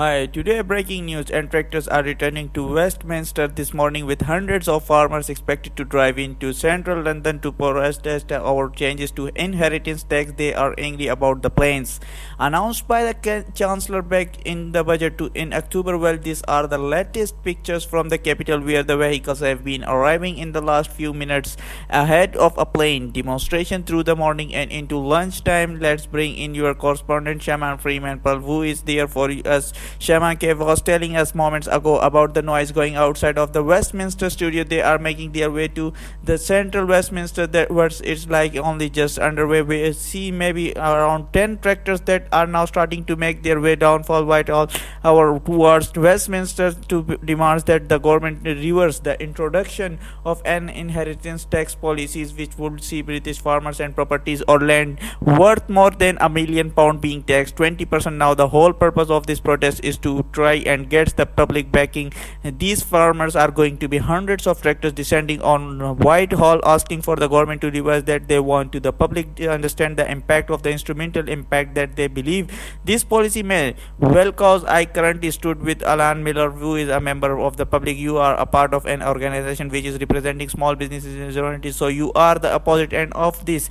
Hi, today breaking news and tractors are returning to Westminster this morning with hundreds of farmers expected to drive into central London to protest over changes to inheritance tax. They are angry about the plans announced by the Chancellor back in the budget in October. Well, these are the latest pictures from the capital where the vehicles have been arriving in the last few minutes ahead of a plane demonstration through the morning and into lunchtime. Let's bring in your correspondent Shaman Freeman, who is there for us. Shaman Kev was telling us moments ago about the noise going outside of the Westminster studio. They are making their way to the central Westminster, that was it's like only just underway. We see maybe around 10 tractors that are now starting to make their way down for Whitehall our towards Westminster to demands that the government reverse the introduction of an inheritance tax policies which would see British farmers and properties or land worth more than £1 million being taxed 20%. Now the whole purpose of this protest is to try and get the public backing. These farmers are going to be hundreds of tractors descending on Whitehall asking for the government to reverse that. They want to the public to understand the impact of the instrumental impact that they believe this policy may well cause. I currently stood with Alan Miller, who is a member of the public. You are a part of an organization which is representing small businesses in Toronto, so you are the opposite end of this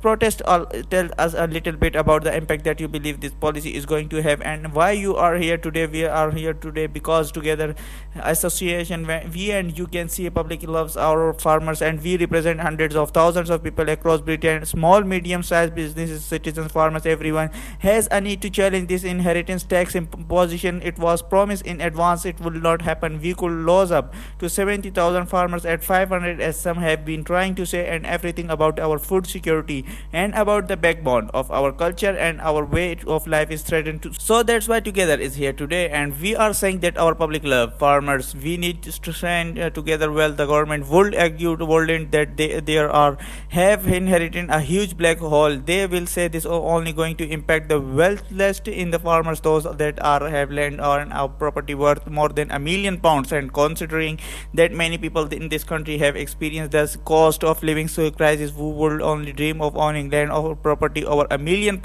protest. Tell us a little bit about the impact that you believe this policy is going to have and why you are here today. We are here today because together association we and you can see public loves our farmers, and we represent hundreds of thousands of people across Britain, small medium sized businesses, citizens, farmers. Everyone has a need to challenge this inheritance tax imposition. It was promised in advance it will not happen. We could lose up to 70,000 farmers at 500 as some have been trying to say, and everything about our food security and about the backbone of our culture and our way of life is threatened to. So that's why together is here today, and we are saying that our public love farmers. We need to stand together. Well, the government would argue to World that there are have inherited a huge black hole. They will say this only going to impact the wealthiest in the farmers, those that are have land or a property worth more than £1 million. And considering that many people in this country have experienced the cost of living crisis, who would only dream of owning land or property over £1 million?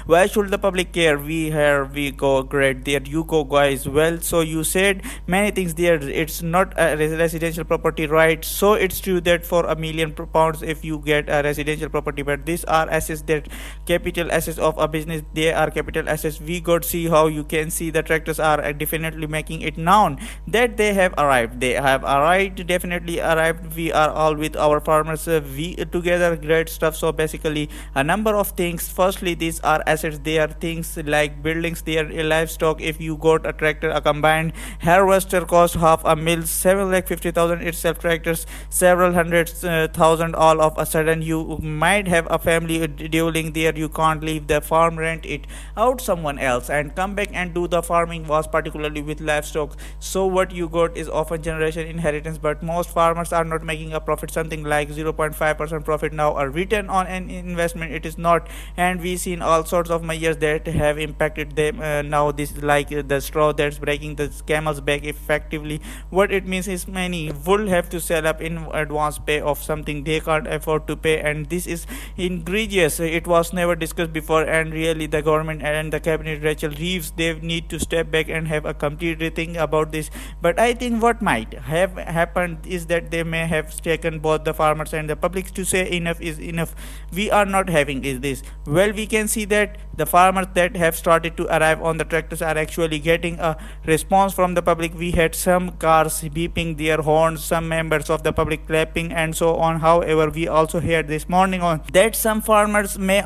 Why should the public care? We go great there. You go guys. Well, so you said many things there. It's not a residential property, right? So it's true that for £1 million if you get a residential property, but these are assets, that capital assets of a business. They are capital assets. We got see how you can see the tractors are definitely making it known that they have arrived. They have arrived, definitely arrived. We are all with our farmers. We together great stuff. So basically a number of things. Firstly, these are assets. They are things like buildings, they are livestock. If you got a tractor, a combined harvester cost half a mil, 7,50,000 itself. Tractors several hundred thousand. All of a sudden you might have a family dueling there. You can't leave the farm, rent it out someone else and come back and do the farming, was particularly with livestock. So what you got is often generation inheritance, but most farmers are not making a profit. Something like 0.5% profit now, a return on an investment it is not. And we seen all sorts of measures that have impacted them. Now this is like the straw that's breaking the camel's back. Effectively what it means is many will have to sell up in advance pay of something they can't afford to pay, and this is egregious. It was never discussed before, and really the government and the cabinet, Rachel Reeves, they need to step back and have a complete rethink about this. But I think what might have happened is that they may have taken both the farmers and the public to say enough is enough. We are not having is this. Well, we can see that the farmers that have started to arrive on the tractors are actually getting a response from the public. We had some cars beeping their horns, some members of the public clapping and so on. However, we also heard this morning on that some farmers may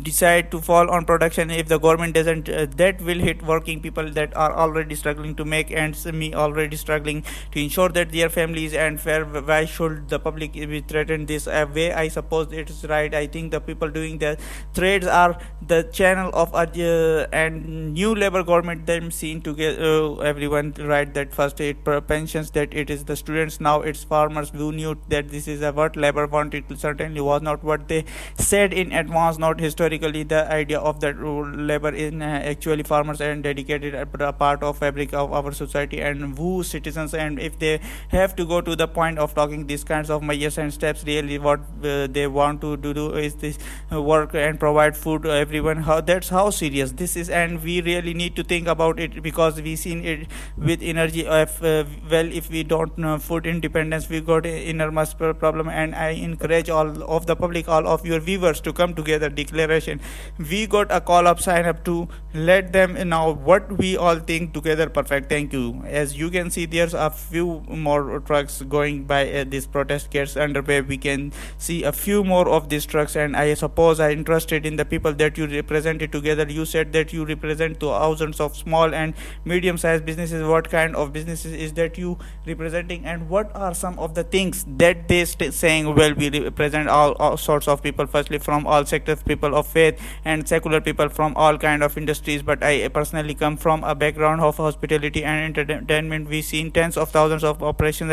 decide to fall on production if the government doesn't. That will hit working people that are already struggling to make ends meet, already struggling to ensure that their families and fair. Why should the public be threatened this way? I suppose it is right. I think the people doing the trades are the channel of a and new labor government them seen to get everyone right. That first it pensions, that it is the students, now it's farmers who knew that this is what labor wanted. It certainly was not what they said in advance. Not historically the idea of that labor in actually farmers and dedicated a part of fabric of our society and who citizens. And if they have to go to the point of talking these kinds of measures and steps, really what they want to do is this work and provide food to everyone everyone how that's how serious this is, and we really need to think about it, because we seen it with energy of well, if we don't know food independence, we got a enormous problem. And I encourage all of the public, all of your viewers, to come together declaration. We got a call up, sign up to let them know what we all think together. Perfect, thank you. As you can see, there's a few more trucks going by. This protest gets underway, we can see a few more of these trucks, and I suppose I'm interested in the people that you represented together. You said that you represent thousands of small and medium sized businesses. What kind of businesses is that you representing, and what are some of the things that they saying? Well, we represent all sorts of people, firstly from all sectors, people of faith and secular people from all kind of industries, but I personally come from a background of hospitality and entertainment. We seen tens of thousands of operations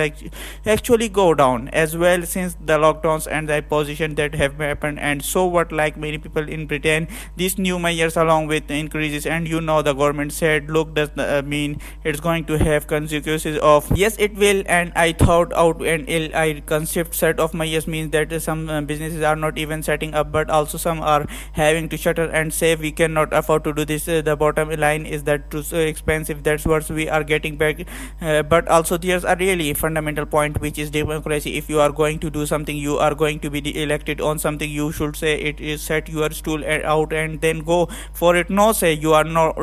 actually go down as well since the lockdowns and the position that have happened. And so what, like many people in Britain, these new measures along with the increases, and the government said, look, does mean it's going to have consequences of, yes it will. And I thought out an ill I concept set of measures means that some businesses are not even setting up, but also some are having to shutter and say we cannot afford to do this. The bottom line is that too so expensive, that's what we are getting back. But also there's a really fundamental point, which is democracy. If you are going to do something, you are going to be elected on something, you should say it is, set your stool out and then go for it. No, say you are not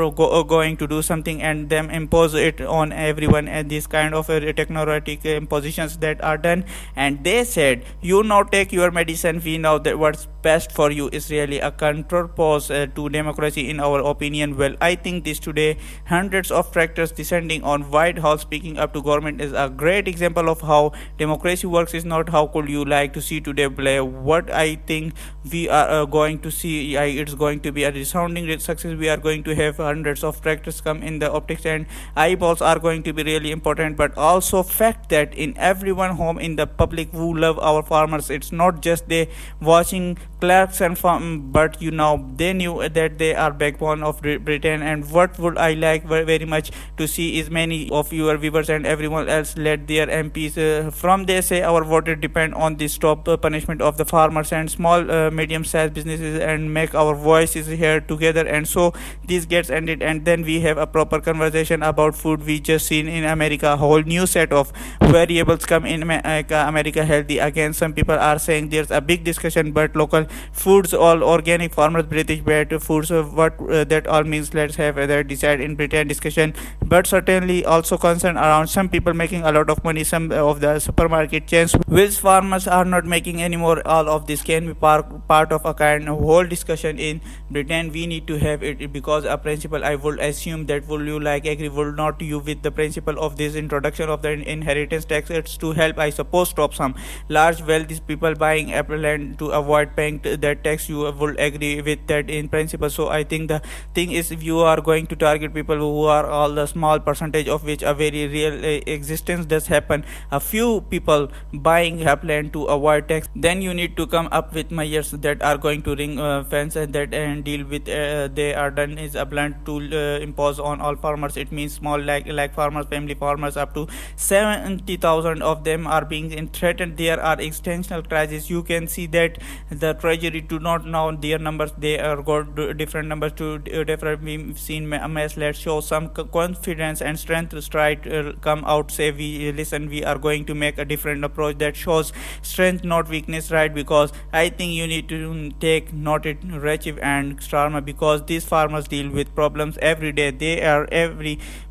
going to do something and then impose it on everyone. And this kind of technocratic impositions that are done, and they said you now take your medicine, we know that what's best for you, is really a counterpose to democracy in our opinion. Well, I think this today, hundreds of tractors descending on White House speaking up to government, is a great example of how democracy works. Is not how could you like to see today play. What I think we are going to see, it's going to be a resounding success. We are going to have hundreds of tractors come in the optics, and eyeballs are going to be really important. But also fact that in everyone home in the public who love our farmers, it's not just they watching clerks and farm, but they knew that they are backbone of Britain. And what would I like very much to see is many of your viewers and everyone else let their MPs from they say our voter depend on the stop punishment of the farmers and small medium sized businesses, and make our voices here together. And so this gets ended, and then we have a proper conversation about food. We just seen in America a whole new set of variables come in America healthy again. Some people are saying there's a big discussion, but local foods, all organic farmers, British better foods, what that all means, let's have that decide in Britain discussion. But certainly also concern around some people making a lot of money, some of the supermarket chains which farmers are not making anymore. All of this can be part of a kind of whole discussion in Britain. We need to have it, because a principle I would assume that will you like agree will not you with the principle of this introduction of the inheritance tax. It's to help, I suppose, stop some large wealthy people buying apple land to avoid paying that tax. You will agree with that in principle. So I think the thing is, if you are going to target people who are all the small percentage of which a very real existence does happen, a few people buying land to avoid tax, then you need to come up with measures that are going to ring fence and that and deal with they are done is a blunt tool impose on all farmers. It means small like farmers, family farmers, up to 70,000 of them are being threatened. There are extensional crises. You can see that the treasury do not know their numbers, they are got different numbers to different. We've seen mess. Let's show some confidence and strength to try to come out, say we listen, we are going to make a different approach that shows strength not weakness, right? Because I think you need to take not it Rachiv and Starmer, because these farmers deal with problems every day. They are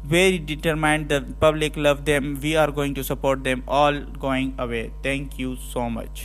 very determined. The public love them. We are going to support them all going away. Thank you so much.